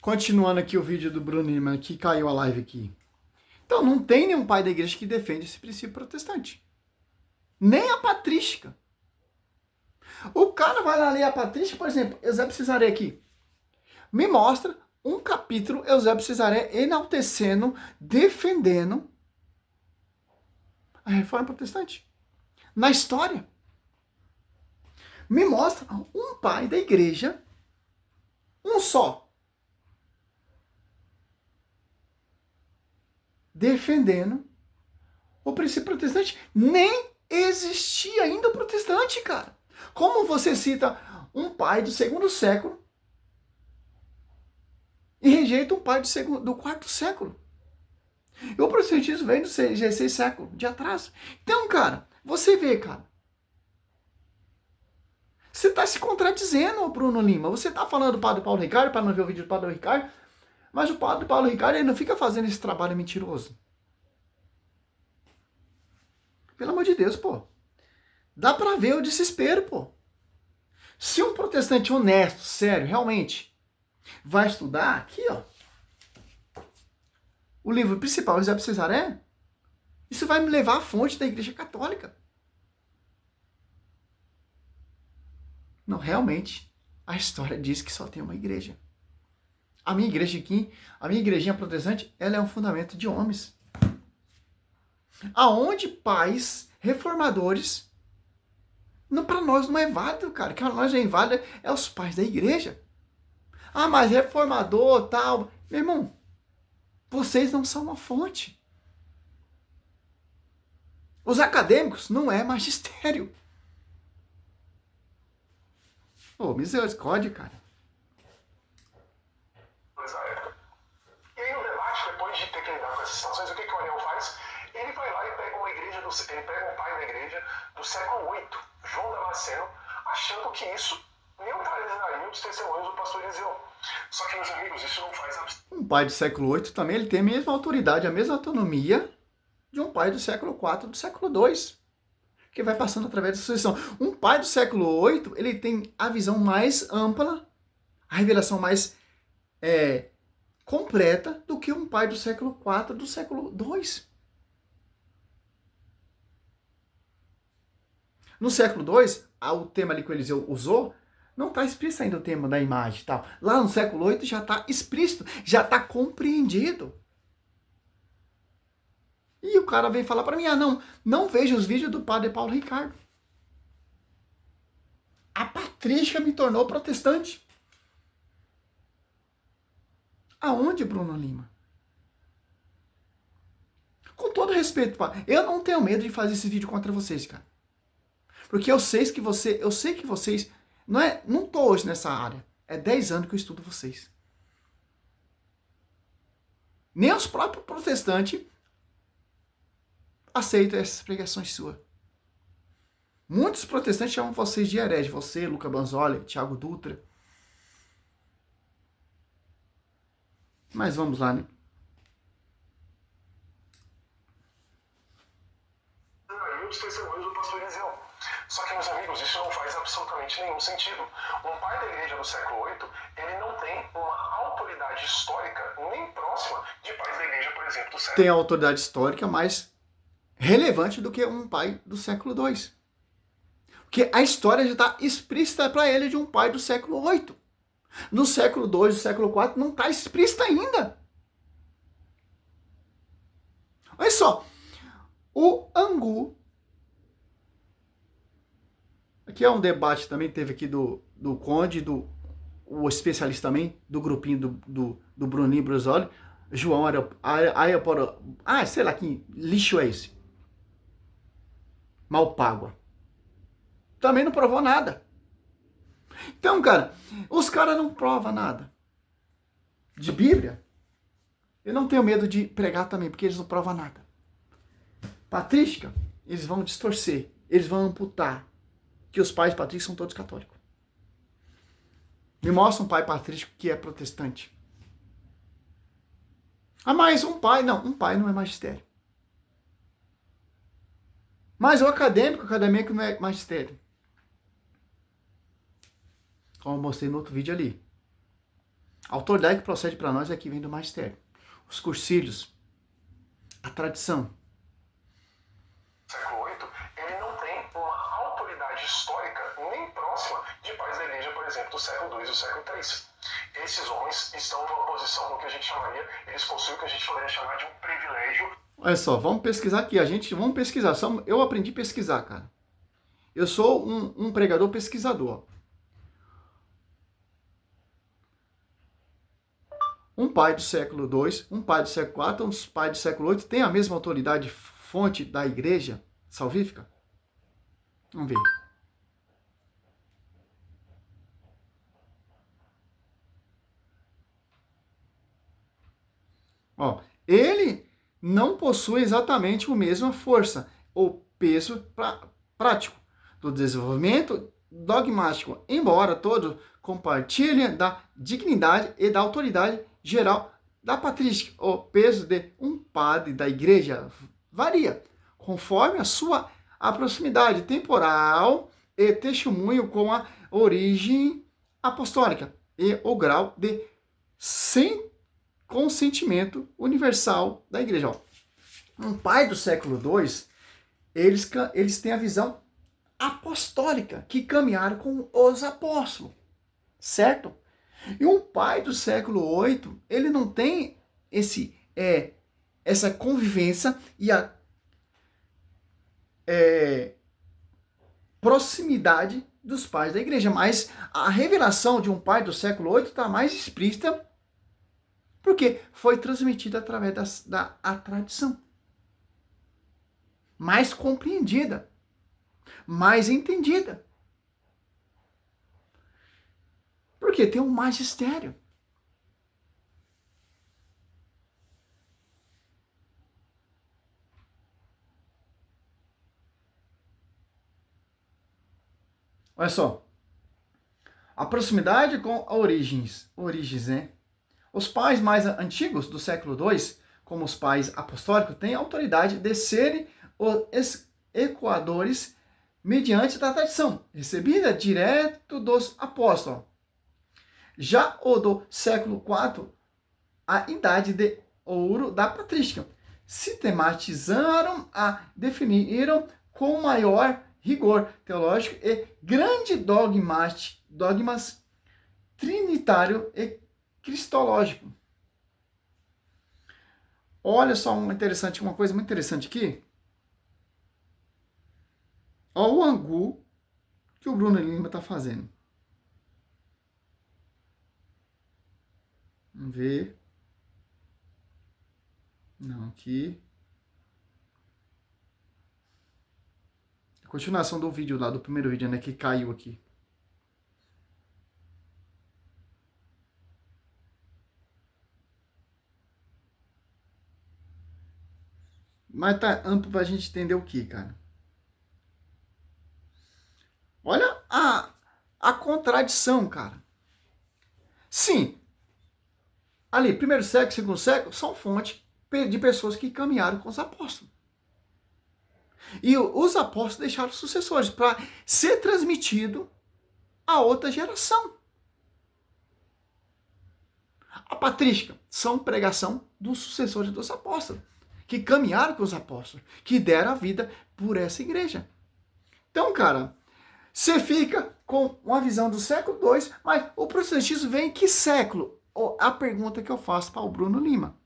Continuando aqui o vídeo do Bruno Lima, que caiu a live aqui. Então, não tem nenhum pai da igreja que defende esse princípio protestante. Nem a patrística. O cara vai lá ler a patrística, por exemplo, Eusébio Cesareia aqui. Me mostra um capítulo, Eusébio Cesareia enaltecendo, defendendo a reforma protestante. Na história. Me mostra um pai da igreja, um só, defendendo o princípio protestante. Nem existia ainda o protestante, cara. Como você cita um pai do segundo século e rejeita um pai do quarto século? E o protestantismo vem do 16 século de atrás. Então, cara, você vê, cara, você está se contradizendo, Bruno Lima. Você está falando do padre Paulo Ricardo, para não ver o vídeo do padre Ricardo, mas o padre Paulo Ricardo, ele não fica fazendo esse trabalho mentiroso. Pelo amor de Deus, pô. Dá para ver o desespero, pô. Se um protestante honesto, sério, realmente, vai estudar, aqui, ó, o livro principal, Eusébio Cesareia, isso vai me levar à fonte da Igreja Católica. Não, realmente, a história diz que só tem uma igreja. A minha igreja aqui, a minha igrejinha protestante, ela é um fundamento de homens. Aonde pais reformadores, não, para nós não é válido, cara. Que para nós é inválido é os pais da igreja. Ah, mas reformador, tal. Meu irmão, vocês não são uma fonte. Os acadêmicos não é magistério. Ô, misericórdia, cara. E aí no debate, depois de ter que lidar com essas situações, o que o Ariel faz? Ele vai lá e pega ele pega um pai da igreja do século VIII, João Damasceno, achando que isso neutralizaria os testemunhos do pastor Eliseu. Só que, meus amigos, isso não faz absolutamente... Um pai do século VIII também, ele tem a mesma autoridade, a mesma autonomia de um pai do século IV, do século II, que vai passando através da sucessão. Um pai do século VIII, ele tem a visão mais ampla, a revelação mais completa do que um pai do século IV, do século II. No século II, o tema ali que o Eliseu usou, não está explícito ainda o tema da imagem e tal. Lá no século VIII já está explícito, já está compreendido. E o cara vem falar para mim, não vejo os vídeos do padre Paulo Ricardo. A Patrícia me tornou protestante. Aonde, Bruno Lima? Com todo respeito, eu não tenho medo de fazer esse vídeo contra vocês, cara. Porque eu sei que vocês, não tô hoje nessa área. É 10 anos que eu estudo vocês. Nem os próprios protestantes aceitam essas pregações suas. Muitos protestantes chamam vocês de herege. Você, Luca Banzoli, Thiago Dutra. Mas vamos lá, né? Os testemunhos do pastor Eliseu. Só que, meus amigos, isso não faz absolutamente nenhum sentido. Um pai da igreja do século VIII, ele não tem uma autoridade histórica nem próxima de pais da igreja, por exemplo, do século... Tem a autoridade histórica mais relevante do que um pai do século II. Porque a história já está explícita para ele de um pai do século VIII. No século II, do século IV, não está explícita ainda. Olha só, o Angu, aqui é um debate também, teve aqui do Conde, o especialista também, do grupinho do Bruninho Brusoli, João Aeroporo, sei lá que lixo é esse? Malpágua. Também não provou nada. Então, cara, os caras não provam nada. De Bíblia, eu não tenho medo de pregar também, porque eles não provam nada. Patrística, eles vão distorcer, eles vão amputar que os pais patrísticos são todos católicos. Me mostra um pai patrístico que é protestante. Mas um pai não é magistério. Mas o acadêmico não é magistério. Como eu mostrei no outro vídeo ali. A autoridade que procede para nós é que vem do magistério. Os cursilhos, a tradição. Século VIII, ele não tem uma autoridade histórica nem próxima de pais da igreja, por exemplo, do século II e do século III. Esses homens estão numa posição no que a gente chamaria, eles possuem o que a gente poderia chamar de um privilégio. Olha só, vamos pesquisar aqui. Vamos pesquisar. Eu aprendi a pesquisar, cara. Eu sou um pregador pesquisador. Um pai do século II, um pai do século IV, um pai do século VIII tem a mesma autoridade fonte da igreja salvífica? Vamos ver. Ó, ele não possui exatamente a mesma força ou peso prático do desenvolvimento dogmático, embora todos compartilhem da dignidade e da autoridade geral da patrística. O peso de um padre da igreja varia conforme a sua proximidade temporal e testemunho com a origem apostólica e o grau de consentimento universal da igreja. Ó, um pai do século II, eles têm a visão apostólica, que caminharam com os apóstolos, certo? E um pai do século VIII, ele não tem essa convivência e a proximidade dos pais da igreja, mas a revelação de um pai do século VIII está mais explícita porque foi transmitida através da tradição, mais compreendida, mais entendida. Porque tem um magistério. Olha só. A proximidade com origens, né? Os pais mais antigos do século II, como os pais apostólicos, têm autoridade de serem os ecoadores mediante da tradição, recebida direto dos apóstolos. Já o do século IV, a idade de ouro da patrística, sistematizaram a definiram com maior rigor teológico e grande dogmas trinitário e cristológico. Olha só uma coisa muito interessante aqui. Olha o angu que o Bruno Lima está fazendo. Vamos ver. Não, aqui. A continuação do vídeo lá, do primeiro vídeo, né, que caiu aqui. Mas tá amplo pra gente entender o que, cara. Olha a contradição, cara. Sim, ali, primeiro século, segundo século, são fonte de pessoas que caminharam com os apóstolos. E os apóstolos deixaram sucessores para ser transmitido a outra geração. A patrística são pregação dos sucessores dos apóstolos, que caminharam com os apóstolos, que deram a vida por essa igreja. Então, cara, você fica com uma visão do século II, mas o protestantismo vem em que século? A pergunta que eu faço para o Bruno Lima.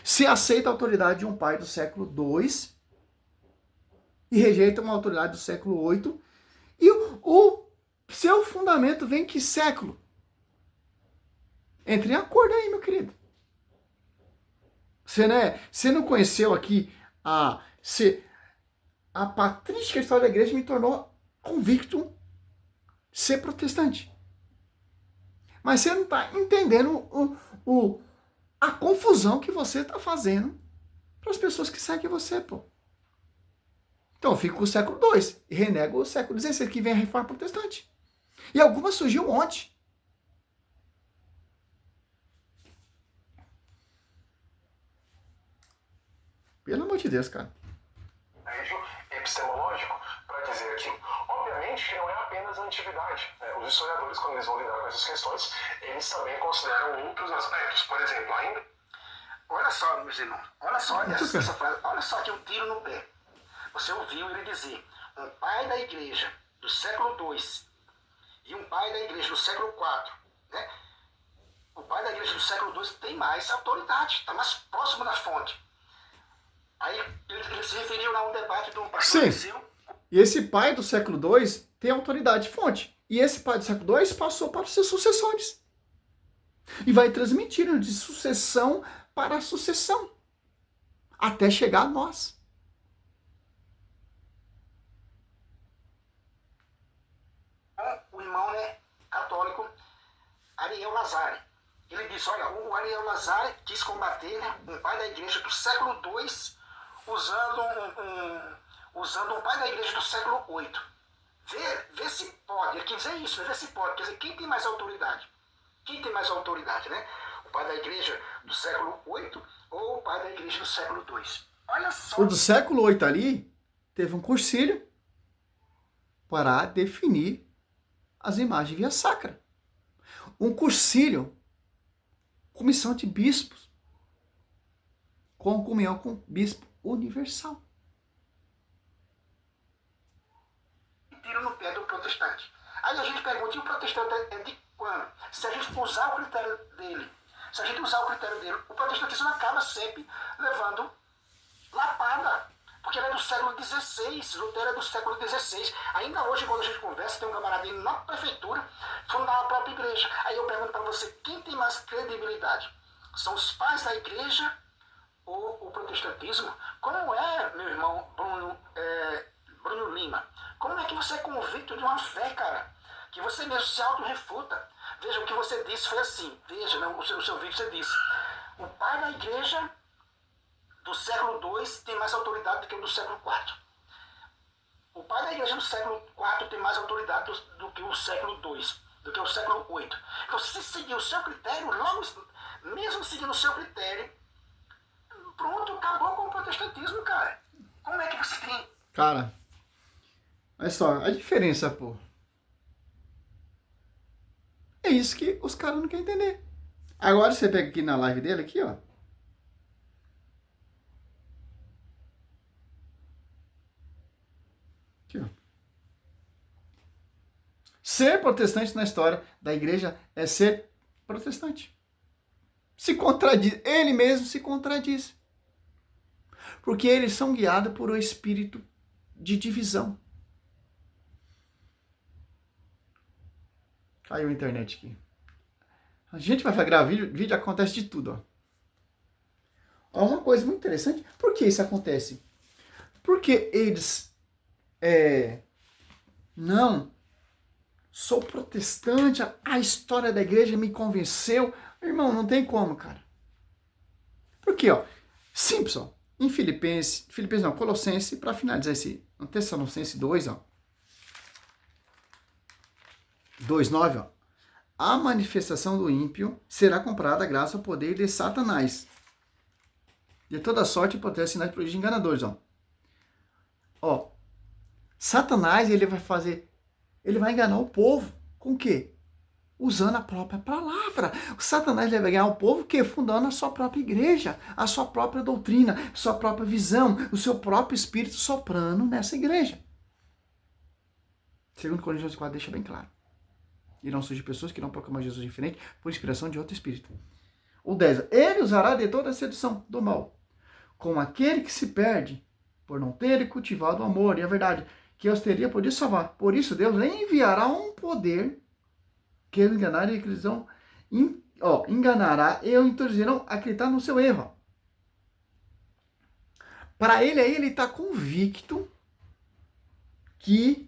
Se aceita a autoridade de um pai do século II e rejeita uma autoridade do século VIII, e o seu fundamento vem em que século? Entre em acordo aí, meu querido. Você não conheceu aqui a patrística história da igreja me tornou convicto ser protestante. Mas você não está entendendo a confusão que você está fazendo para as pessoas que seguem você, pô. Então eu fico com o século II e renego o século XVI, que vem a reforma protestante. E algumas surgiu ontem. Pelo amor de Deus, cara. Epistemológico para dizer aqui, obviamente que não é apenas apenas a antiguidade. Os historiadores, quando eles vão lidar com essas questões, eles também consideram outros aspectos. Por exemplo, ainda... Olha só, meus irmãos, olha só essa frase, olha só que um tiro no pé. Você ouviu ele dizer, um pai da igreja do século II e um pai da igreja do século IV, né? O pai da igreja do século II tem mais autoridade, está mais próximo da fonte. Aí ele se referiu a um debate de um pastor Eliseu. E esse pai do século II tem autoridade de fonte. E esse pai do século II passou para os seus sucessores. E vai transmitindo de sucessão para sucessão. Até chegar a nós. O irmão, né, católico Ariel Lazare. Ele disse, olha, o Ariel Lazare quis combater, né, um pai da igreja do século II usando um pai da igreja do século VIII. Vê se pode, ele quer dizer isso, vê se pode, quer dizer, quem tem mais autoridade? Quem tem mais autoridade, né? O pai da igreja do século VIII ou o pai da igreja do século II? Olha só. O do século VIII ali teve um concílio para definir as imagens via sacra. Um concílio, comissão de bispos, com comunhão com o bispo universal. Tiro no pé do protestante. Aí a gente pergunta, e o protestante é de quando? Se a gente usar o critério dele, o protestantismo acaba sempre levando lapada. Porque ele é do século XVI, Lutero é do século XVI. Ainda hoje, quando a gente conversa, tem um camarada na prefeitura, fundar a própria igreja. Aí eu pergunto para você, quem tem mais credibilidade? São os pais da igreja ou o protestantismo? Como é, meu irmão Bruno Lima? Como é que você é convicto de uma fé, cara? Que você mesmo se auto-refuta. Veja, o que você disse foi assim. Veja, né, o seu vídeo você disse. O pai da igreja do século II tem mais autoridade do que o do século IV. O pai da igreja do século IV tem mais autoridade do que o século II, do que o século VIII. Então, se seguir o seu critério, logo, mesmo seguindo o seu critério, pronto, acabou com o protestantismo, cara. Como é que você tem... Cara, olha só, a diferença, pô. É isso que os caras não querem entender. Agora você pega aqui na live dele, aqui, ó. Aqui, ó. Ser protestante na história da igreja é ser protestante. Se contradiz. Ele mesmo se contradiz. Porque eles são guiados por um espírito de divisão. Caiu a internet aqui. A gente vai gravar vídeo acontece de tudo, ó. Uma coisa muito interessante. Por que isso acontece? Porque eles... não, sou protestante, a história da igreja me convenceu. Irmão, não tem como, cara. Por quê, ó? Simples, ó. Em Colossenses, para finalizar esse, no Tessalonicenses 2, ó. 2:9, ó. A manifestação do ímpio será comprada graças ao poder de Satanás. De toda sorte, potência, sinais, prodígios enganadores, ó. Ó, Satanás, ele vai enganar o povo. Com o quê? Usando a própria palavra. O Satanás vai ganhar o povo que fundando a sua própria igreja, a sua própria doutrina, a sua própria visão, o seu próprio espírito soprando nessa igreja. 2 Coríntios 4 deixa bem claro. Irão surgir pessoas que irão proclamar Jesus diferente por inspiração de outro espírito. O 10. Ele usará de toda a sedução do mal, com aquele que se perde, por não ter cultivado o amor e a verdade, que os teria podido salvar. Por isso Deus enviará um poder que eles enganarem e que eles vão enganará e o introduzirão a acreditar no seu erro. Para ele aí, ele está convicto que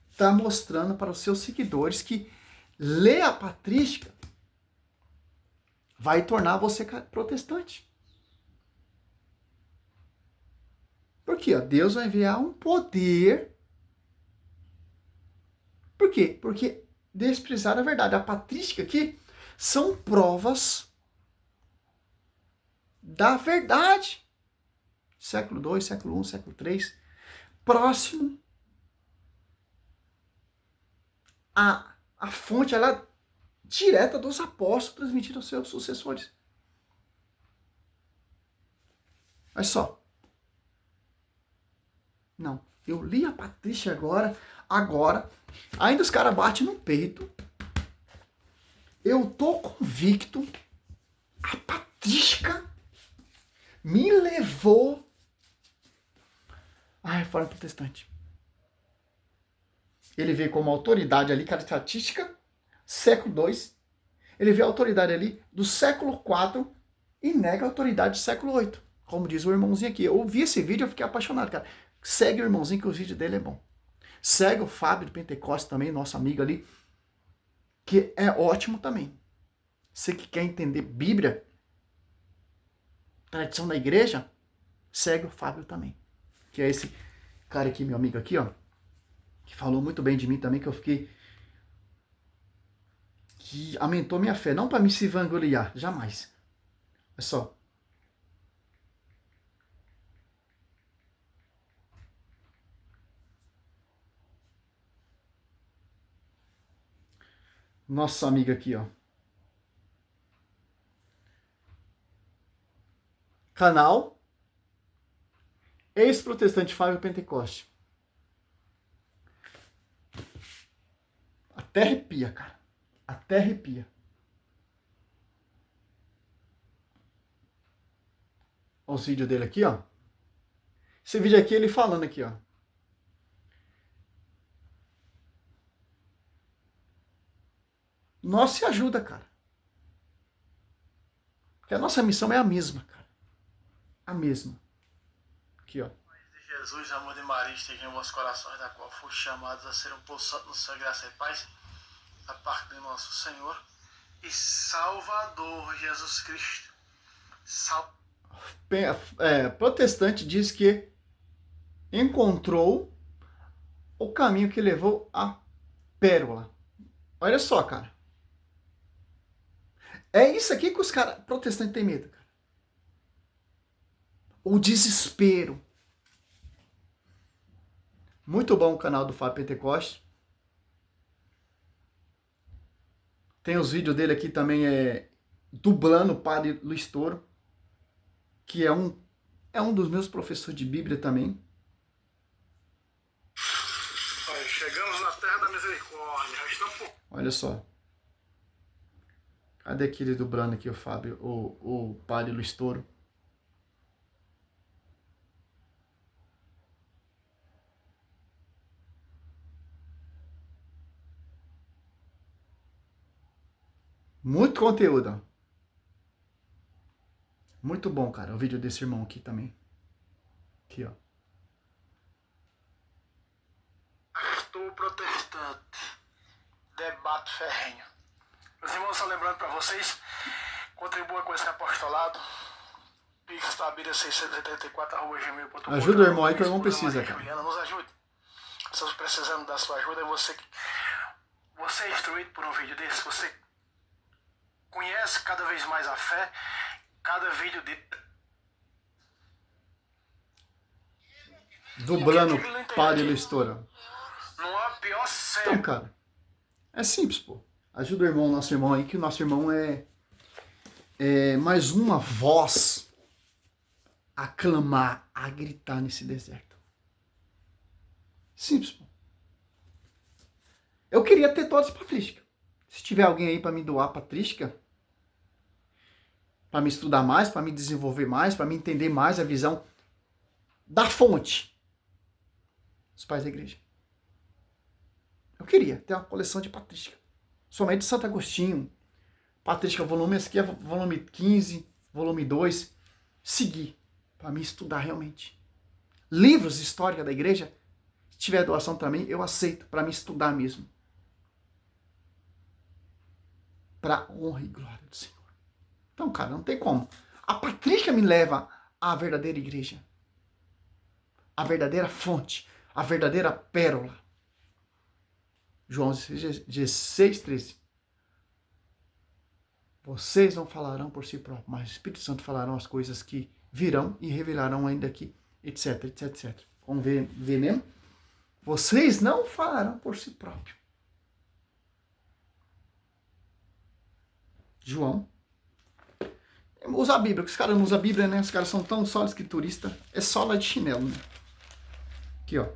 está mostrando para os seus seguidores que ler a patrística vai tornar você protestante. Por quê? Deus vai enviar um poder. Por quê? Porque desprezar a verdade. A patrística aqui são provas da verdade. Século II, século I, século III. Próximo a fonte ela é direta dos apóstolos transmitida aos seus sucessores. Olha só. Não. Eu li a Patrícia agora. Ainda os caras batem no peito. Eu tô convicto. A Patrícia me levou à Reforma Protestante. Ele vê como autoridade ali, característica, século II. Ele vê a autoridade ali do século IV e nega a autoridade do século VIII. Como diz o irmãozinho aqui. Eu vi esse vídeo e fiquei apaixonado, cara. Segue o irmãozinho que o vídeo dele é bom. Segue o Fábio do Pentecostes também, nosso amigo ali, que é ótimo também. Você que quer entender Bíblia, tradição da igreja, segue o Fábio também. Que é esse cara aqui, meu amigo aqui, ó. Que falou muito bem de mim também, que eu fiquei... Que aumentou minha fé. Não para me se vangloriar, jamais. É só... Nossa amiga aqui, ó. Canal Ex-Protestante Fábio Pentecoste. Até arrepia, cara. Até arrepia. Olha os vídeos dele aqui, ó. Esse vídeo aqui, ele falando aqui, ó. Nós se ajuda, cara. Porque a nossa missão é a mesma, cara. A mesma. Aqui, ó. De Jesus, amor de Maria, esteja em vossos corações, da qual fomos chamados a ser um povo santo no sua graça e paz, da parte do nosso Senhor e Salvador Jesus Cristo. Protestante diz que encontrou o caminho que levou à pérola. Olha só, cara. É isso aqui que os caras protestantes têm medo, cara. O desespero. Muito bom o canal do Fábio Pentecoste. Tem os vídeos dele aqui também, dublando o Padre Luiz Toro, que é um dos meus professores de Bíblia também. Chegamos na terra da misericórdia. Olha só. Cadê aquele dublando aqui, o Fábio, o Padre Luiz Toro? Muito conteúdo, ó. Muito bom, cara, o vídeo desse irmão aqui também. Aqui, ó. Pastor protestante. Debate ferrenho. Meus irmãos, só lembrando para vocês, contribua com esse apostolado. Pix da Bíblia 684@gmail.com. Ajuda o irmão aí que o irmão precisa, cara. Juliana, nos ajude. Estamos precisando da sua ajuda. Você é instruído por um vídeo desse, você conhece cada vez mais a fé, cada vídeo dele. Dublando o Padre Luiz Toro. Não há pior série. Então, cara, é simples, pô. Ajuda o irmão, nosso irmão aí, que o nosso irmão é mais uma voz a clamar, a gritar nesse deserto. Simples, pô. Eu queria ter todas as patrísticas. Se tiver alguém aí para me doar patrística, para me estudar mais, para me desenvolver mais, para me entender mais a visão da fonte dos pais da igreja. Eu queria ter uma coleção de patrística. Somente Santo Agostinho, patrística volume, esse aqui é volume 15, volume 2. Seguir, para me estudar realmente. Livros de história da igreja, se tiver doação também, eu aceito, para me estudar mesmo. Para honra e glória do Senhor. Então, cara, não tem como. A patrística me leva à verdadeira igreja. A verdadeira fonte. A verdadeira pérola. João 16, 13. Vocês não falarão por si próprios, mas o Espírito Santo falarão as coisas que virão e revelarão ainda aqui, etc, etc, etc. Vamos ver mesmo? Vocês não falarão por si próprios. João. Usa a Bíblia, porque os caras não usam a Bíblia, né? Os caras são tão só escrituristas. É só lá de chinelo, né? Aqui, ó.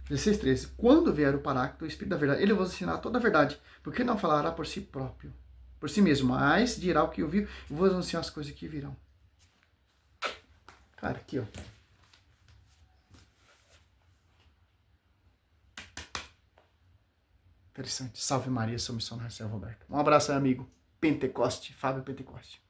16:13. Quando vier o Paráclito, o Espírito da Verdade, ele vos ensinar toda a verdade, porque não falará por si próprio, por si mesmo, mas dirá o que ouviu e vos anunciar as coisas que virão. Cara, aqui, ó. Interessante. Salve Maria, sou missionário São Roberto. Um abraço, amigo. Pentecoste, Fábio Pentecoste.